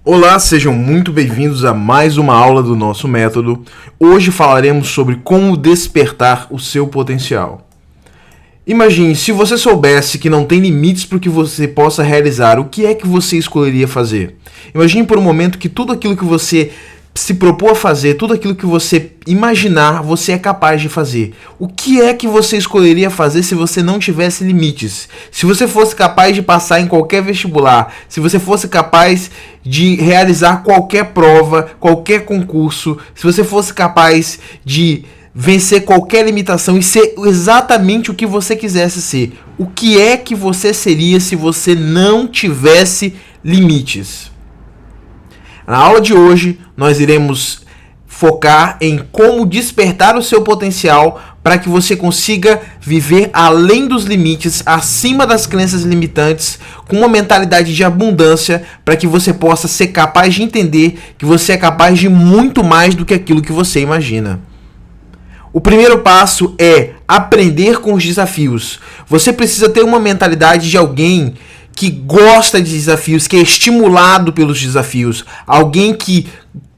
Olá, sejam muito bem-vindos a mais uma aula do nosso método. Hoje falaremos sobre como despertar o seu potencial. Imagine, se você soubesse que não tem limites para o que você possa realizar, o que é que você escolheria fazer? Imagine por um momento que tudo aquilo que você se propor a fazer, tudo aquilo que você imaginar, você é capaz de fazer. O que é que você escolheria fazer se você não tivesse limites? Se você fosse capaz de passar em qualquer vestibular, se você fosse capaz de realizar qualquer prova, qualquer concurso, se você fosse capaz de vencer qualquer limitação e ser exatamente o que você quisesse ser, o que é que você seria se você não tivesse limites? Na aula de hoje, nós iremos focar em como despertar o seu potencial para que você consiga viver além dos limites, acima das crenças limitantes, com uma mentalidade de abundância, para que você possa ser capaz de entender que você é capaz de muito mais do que aquilo que você imagina. O primeiro passo é aprender com os desafios. Você precisa ter uma mentalidade de alguém que gosta de desafios, que é estimulado pelos desafios, alguém que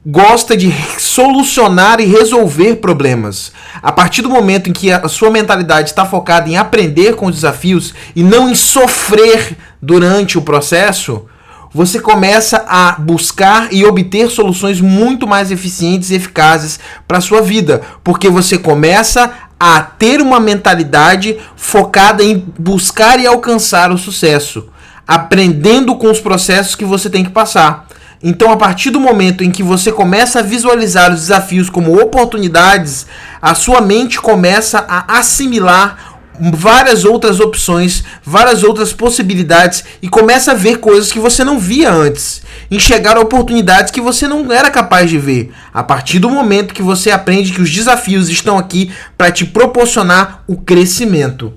gosta de solucionar e resolver problemas. A partir do momento em que a sua mentalidade está focada em aprender com os desafios e não em sofrer durante o processo, você começa a buscar e obter soluções muito mais eficientes e eficazes para a sua vida, porque você começa a ter uma mentalidade focada em buscar e alcançar o sucesso, aprendendo com os processos que você tem que passar. Então, a partir do momento em que você começa a visualizar os desafios como oportunidades, a sua mente começa a assimilar várias outras opções, várias outras possibilidades e começa a ver coisas que você não via antes, enxergar oportunidades que você não era capaz de ver. A partir do momento que você aprende que os desafios estão aqui para te proporcionar o crescimento.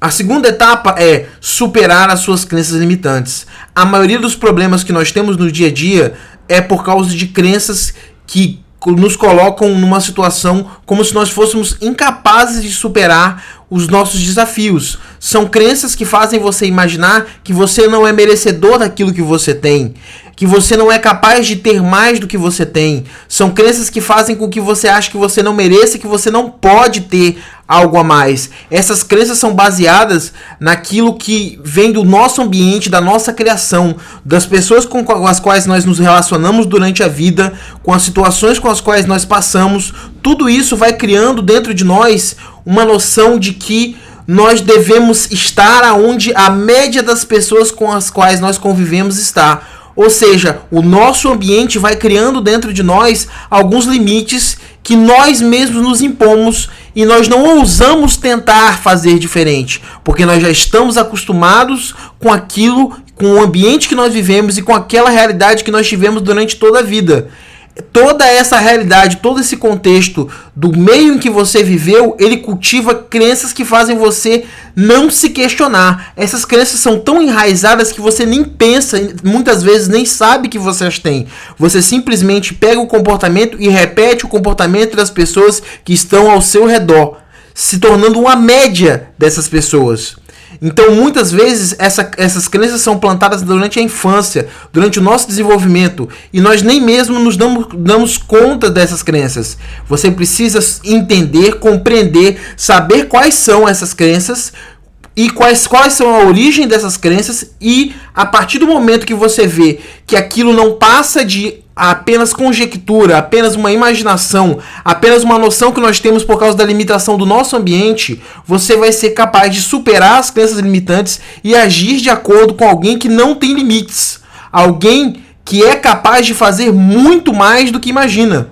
A segunda etapa é superar as suas crenças limitantes. A maioria dos problemas que nós temos no dia a dia é por causa de crenças que nos colocam numa situação como se nós fôssemos incapazes de superar os nossos desafios. São crenças que fazem você imaginar que você não é merecedor daquilo que você tem, que você não é capaz de ter mais do que você tem. São crenças que fazem com que você ache que você não merece, que você não pode ter algo a mais. Essas crenças são baseadas naquilo que vem do nosso ambiente, da nossa criação, das pessoas com as quais nós nos relacionamos durante a vida, com as situações com as quais nós passamos. Tudo isso vai criando dentro de nós uma noção de que nós devemos estar aonde a média das pessoas com as quais nós convivemos está. Ou seja, o nosso ambiente vai criando dentro de nós alguns limites que nós mesmos nos impomos e nós não ousamos tentar fazer diferente, porque nós já estamos acostumados com aquilo, com o ambiente que nós vivemos e com aquela realidade que nós tivemos durante toda a vida. Toda essa realidade, todo esse contexto do meio em que você viveu, ele cultiva crenças que fazem você não se questionar. Essas crenças são tão enraizadas que você nem pensa, muitas vezes nem sabe que você as tem. Você simplesmente pega o comportamento e repete o comportamento das pessoas que estão ao seu redor, se tornando uma média dessas pessoas. Então, muitas vezes, essas crenças são plantadas durante a infância, durante o nosso desenvolvimento, e nós nem mesmo nos damos conta dessas crenças. Você precisa entender, compreender, saber quais são essas crenças e quais são a origem dessas crenças, e a partir do momento que você vê que aquilo não passa de apenas conjectura, apenas uma imaginação, apenas uma noção que nós temos por causa da limitação do nosso ambiente, você vai ser capaz de superar as crenças limitantes e agir de acordo com alguém que não tem limites. Alguém que é capaz de fazer muito mais do que imagina.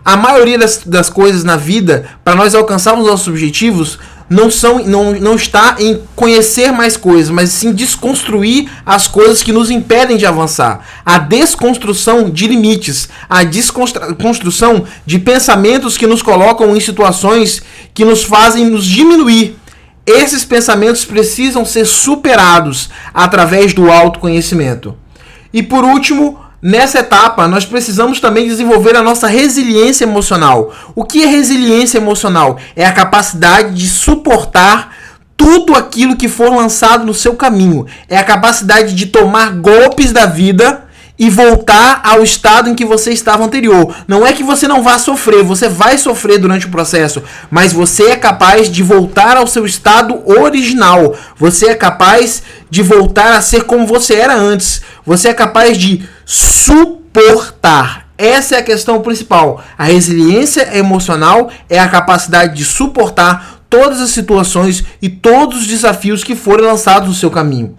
A maioria das coisas na vida, para nós alcançarmos nossos objetivos, não está em conhecer mais coisas, mas sim desconstruir as coisas que nos impedem de avançar. A desconstrução de limites, a desconstrução de pensamentos que nos colocam em situações que nos fazem nos diminuir. Esses pensamentos precisam ser superados através do autoconhecimento. E por último, nessa etapa, nós precisamos também desenvolver a nossa resiliência emocional. O que é resiliência emocional? É a capacidade de suportar tudo aquilo que for lançado no seu caminho. É a capacidade de tomar golpes da vida e voltar ao estado em que você estava anterior. Não é que você não vá sofrer, você vai sofrer durante o processo, mas você é capaz de voltar ao seu estado original. Você é capaz de voltar a ser como você era antes. Você é capaz de suportar. Essa é a questão principal. A resiliência emocional é a capacidade de suportar todas as situações e todos os desafios que forem lançados no seu caminho.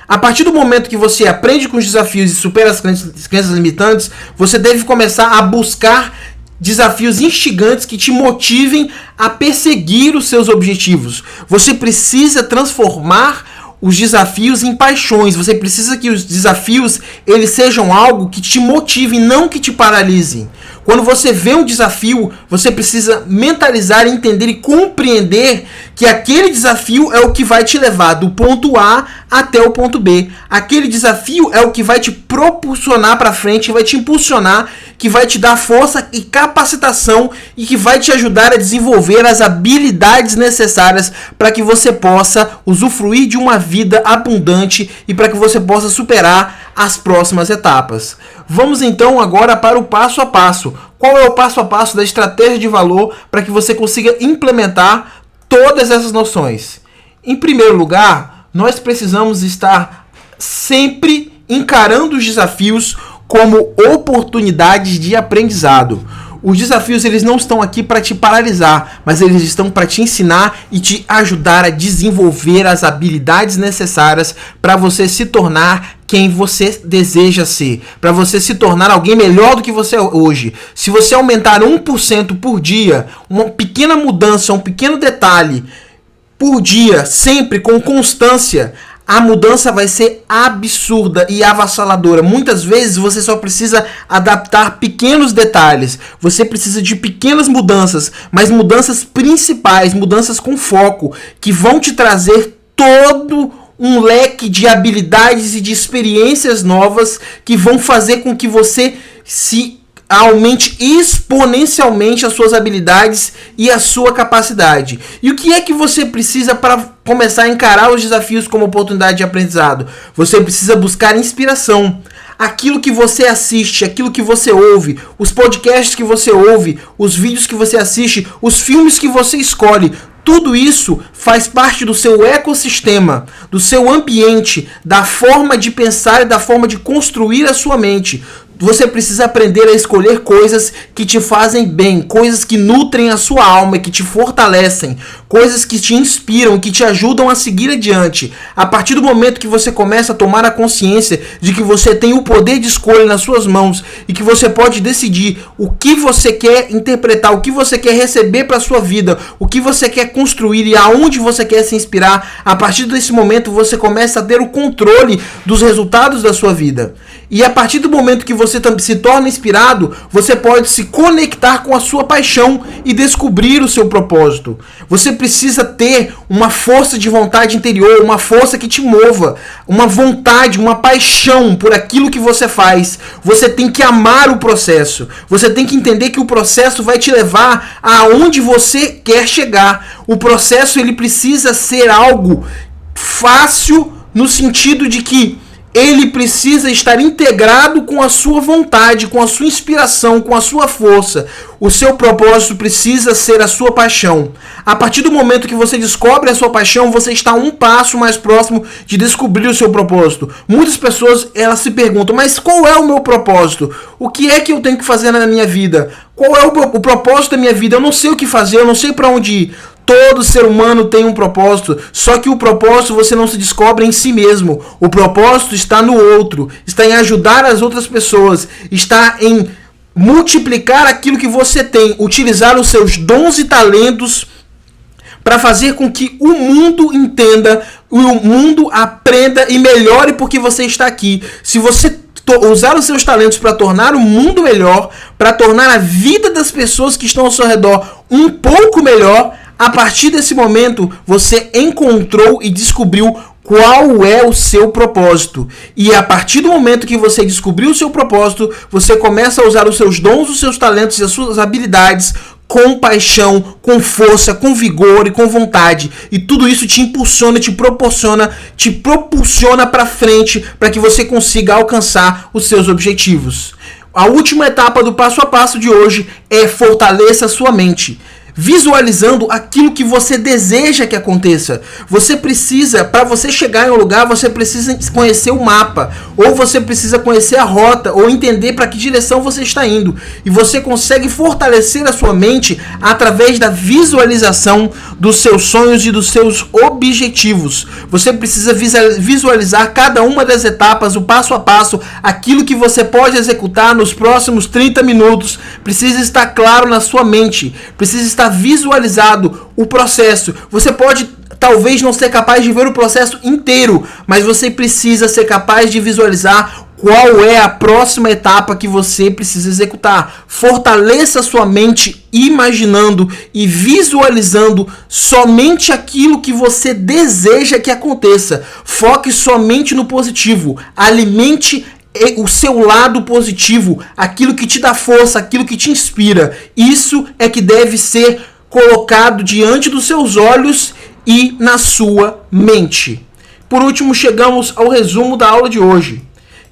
A partir do momento que você aprende com os desafios e supera as crenças limitantes, você deve começar a buscar desafios instigantes que te motivem a perseguir os seus objetivos. Você precisa transformar os desafios em paixões. Você precisa que os desafios eles sejam algo que te motive, não que te paralise. Quando você vê um desafio, você precisa mentalizar, entender e compreender que aquele desafio é o que vai te levar do ponto A até o ponto B. Aquele desafio é o que vai te propulsionar para frente, vai te impulsionar, que vai te dar força e capacitação e que vai te ajudar a desenvolver as habilidades necessárias para que você possa usufruir de uma vida abundante e para que você possa superar as próximas etapas. Vamos então agora para o passo a passo. Qual é o passo a passo da estratégia de valor para que você consiga implementar todas essas noções? Em primeiro lugar, nós precisamos estar sempre encarando os desafios como oportunidades de aprendizado. Os desafios eles não estão aqui para te paralisar, mas eles estão para te ensinar e te ajudar a desenvolver as habilidades necessárias para você se tornar quem você deseja ser, para você se tornar alguém melhor do que você é hoje. Se você aumentar 1% por dia, uma pequena mudança, um pequeno detalhe por dia, sempre com constância, a mudança vai ser absurda e avassaladora. Muitas vezes você só precisa adaptar pequenos detalhes. Você precisa de pequenas mudanças, mas mudanças principais, mudanças com foco, que vão te trazer todo um leque de habilidades e de experiências novas que vão fazer com que você se aumente exponencialmente as suas habilidades e a sua capacidade. E o que é que você precisa para começar a encarar os desafios como oportunidade de aprendizado? Você precisa buscar inspiração. Aquilo que você assiste, aquilo que você ouve, os podcasts que você ouve, os vídeos que você assiste, os filmes que você escolhe, tudo isso faz parte do seu ecossistema, do seu ambiente, da forma de pensar e da forma de construir a sua mente. Você precisa aprender a escolher coisas que te fazem bem, coisas que nutrem a sua alma e que te fortalecem, coisas que te inspiram, que te ajudam a seguir adiante. A partir do momento que você começa a tomar a consciência de que você tem o poder de escolha nas suas mãos e que você pode decidir o que você quer interpretar, o que você quer receber para a sua vida, o que você quer construir e aonde você quer se inspirar, a partir desse momento você começa a ter o controle dos resultados da sua vida. E a partir do momento que você se torna inspirado, você pode se conectar com a sua paixão e descobrir o seu propósito. Você precisa ter uma força de vontade interior, uma força que te mova, uma vontade, uma paixão por aquilo que você faz. Você tem que amar o processo. Você tem que entender que o processo vai te levar aonde você quer chegar. O processo ele precisa ser algo fácil no sentido de que ele precisa estar integrado com a sua vontade, com a sua inspiração, com a sua força. O seu propósito precisa ser a sua paixão. A partir do momento que você descobre a sua paixão, você está um passo mais próximo de descobrir o seu propósito. Muitas pessoas elas se perguntam, mas qual é o meu propósito? O que é que eu tenho que fazer na minha vida? Qual é o propósito da minha vida? Eu não sei o que fazer, eu não sei para onde ir. Todo ser humano tem um propósito, só que o propósito você não se descobre em si mesmo. O propósito está no outro, está em ajudar as outras pessoas, está em multiplicar aquilo que você tem, utilizar os seus dons e talentos para fazer com que o mundo entenda, o mundo aprenda e melhore porque você está aqui. Se você usar os seus talentos para tornar o mundo melhor, para tornar a vida das pessoas que estão ao seu redor um pouco melhor, a partir desse momento, você encontrou e descobriu qual é o seu propósito. E a partir do momento que você descobriu o seu propósito, você começa a usar os seus dons, os seus talentos e as suas habilidades com paixão, com força, com vigor e com vontade. E tudo isso te impulsiona, te propulsiona para frente para que você consiga alcançar os seus objetivos. A última etapa do passo a passo de hoje é fortaleça a sua mente, visualizando aquilo que você deseja que aconteça. Você precisa, para você chegar em um lugar, você precisa conhecer o mapa, ou você precisa conhecer a rota, ou entender para que direção você está indo. E você consegue fortalecer a sua mente através da visualização dos seus sonhos e dos seus objetivos. Você precisa visualizar cada uma das etapas, o passo a passo, aquilo que você pode executar nos próximos 30 minutos. Precisa estar claro na sua mente, precisa estar visualizado o processo. Você pode talvez não ser capaz de ver o processo inteiro, mas você precisa ser capaz de visualizar qual é a próxima etapa que você precisa executar. Fortaleça sua mente imaginando e visualizando somente aquilo que você deseja que aconteça. Foque somente no positivo. Alimente o seu lado positivo, aquilo que te dá força, aquilo que te inspira. Isso é que deve ser colocado diante dos seus olhos e na sua mente. Por último, chegamos ao resumo da aula de hoje,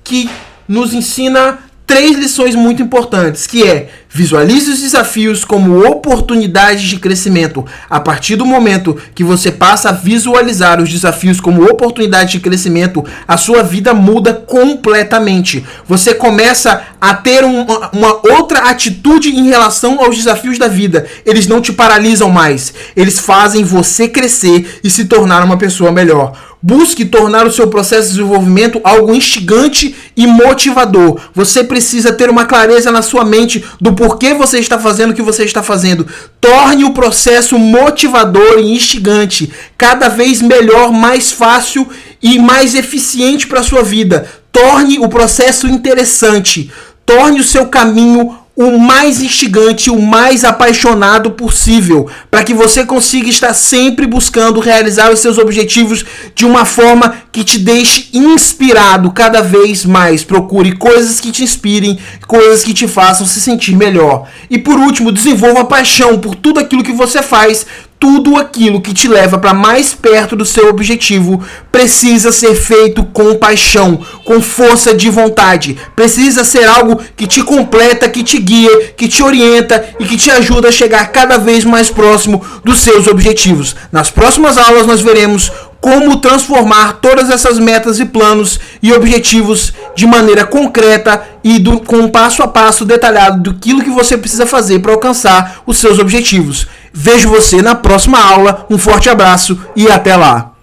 que nos ensina 3 lições muito importantes, que é: visualize os desafios como oportunidades de crescimento. A partir do momento que você passa a visualizar os desafios como oportunidades de crescimento, a sua vida muda completamente. Você começa a ter uma outra atitude em relação aos desafios da vida. Eles não te paralisam mais. Eles fazem você crescer e se tornar uma pessoa melhor. Busque tornar o seu processo de desenvolvimento algo instigante e motivador. Você precisa ter uma clareza na sua mente do porquê você está fazendo o que você está fazendo. Torne o processo motivador e instigante, cada vez melhor, mais fácil e mais eficiente para a sua vida. Torne o processo interessante. Torne o seu caminho o mais instigante, o mais apaixonado possível, para que você consiga estar sempre buscando realizar os seus objetivos de uma forma que te deixe inspirado cada vez mais. Procure coisas que te inspirem, coisas que te façam se sentir melhor. E por último, desenvolva paixão por tudo aquilo que você faz. Tudo aquilo que te leva para mais perto do seu objetivo precisa ser feito com paixão, com força de vontade. Precisa ser algo que te completa, que te guia, que te orienta e que te ajuda a chegar cada vez mais próximo dos seus objetivos. Nas próximas aulas nós veremos como transformar todas essas metas e planos e objetivos de maneira concreta e com um passo a passo detalhado daquilo que você precisa fazer para alcançar os seus objetivos. Vejo você na próxima aula, um forte abraço e até lá!